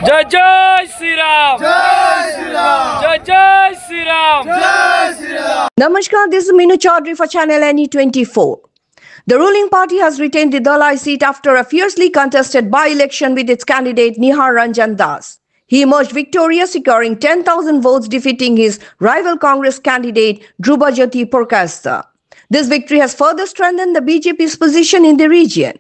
जय जय श्री राम, जय श्री राम, जय जय श्री राम, जय Shri Ram. Namaskar, this is Minu Chaudhary for Channel NE24. The ruling party has retained the Dhalai seat after a fiercely contested by-election with its candidate Nihar Ranjan Das. He emerged victorious, securing 10,000 votes, defeating his rival Congress candidate Dhrubajyoti Purkasta. This victory has further strengthened the BJP's position in the region.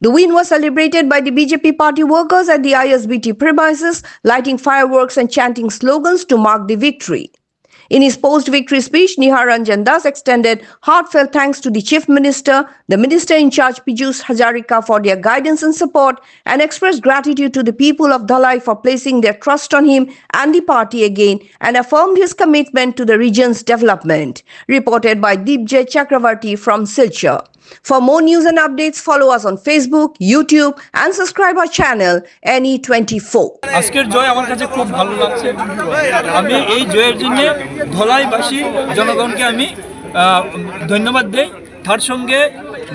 The win was celebrated by the BJP party workers at the ISBT premises, lighting fireworks and chanting slogans to mark the victory. In his post-victory speech, Nihar Ranjan Das extended heartfelt thanks to the Chief Minister, the Minister in charge Piyush Hazarika for their guidance and support, and expressed gratitude to the people of Dhalai for placing their trust on him and the party again, and affirmed his commitment to the region's development. Reported by Deepjay Chakravarti from Silchar. For more news and updates, follow us on Facebook, YouTube, and subscribe our channel NE24. আজকের জয় আমার কাছে খুব ভালো লাগছে। আমি এই জয়ের জন্য ধলাইবাসী জনগণকে আমি ধন্যবাদ দেই। তার সঙ্গে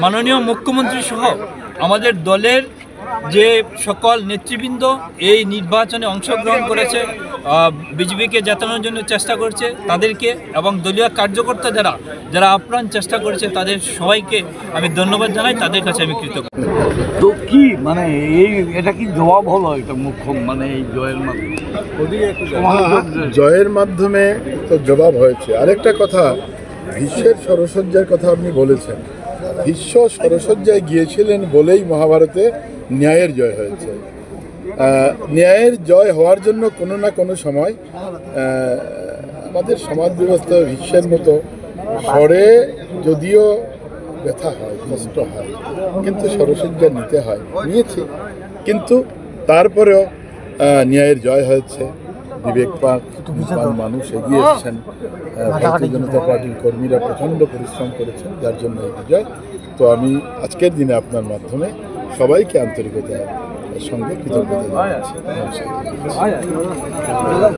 মাননীয় মুখ্যমন্ত্রী সহ আমাদের দলের যে সকল নেতৃবৃন্দ এই নির্বাচনে অংশগ্রহণ করেছে, বিজেপিকে জেতানোর জন্য চেষ্টা করছে তাদেরকে, এবং দলীয় কার্যকর্তা যারা আপ্রাণ চেষ্টা করেছে তাদের সবাইকে আমি ধন্যবাদ জানাই। তাদের কাছে আমি কৃতজ্ঞ। তো কি মানে এটা কি জবাব হলো এটা মুখ্য মানে এই জয়ের মাধ্যমে? জয়ের মাধ্যমে তো জবাব হয়েছে। আরেকটা কথা, ভীষ্মের সরসজ্জার কথা আপনি বলেছেন। ভীষ্ম সরসজ্জায় গিয়েছিলেন বলেই মহাভারতে ন্যায়ের জয় হয়েছে। ন্যায়ের জয় হওয়ার জন্য কোনো না কোনো সময় আমাদের সমাজ ব্যবস্থা ভীষ্মের মতো স্বরে যদিও ব্যথা হয়, কষ্ট হয়, কিন্তু সরসজ্জা নিতে হয়, নিয়েছি। কিন্তু তারপরেও ন্যায়ের জয় হয়েছে। বিবেকবান মানুষ এগিয়ে এসেছেন। ভারতীয় জনতা পার্টির কর্মীরা প্রচণ্ড পরিশ্রম করেছেন, যার জন্য এই বিজয়। তো আমি আজকের দিনে আপনার মাধ্যমে সবাইকে আন্তরিকতার সঙ্গে কৃতজ্ঞতা জানাচ্ছি।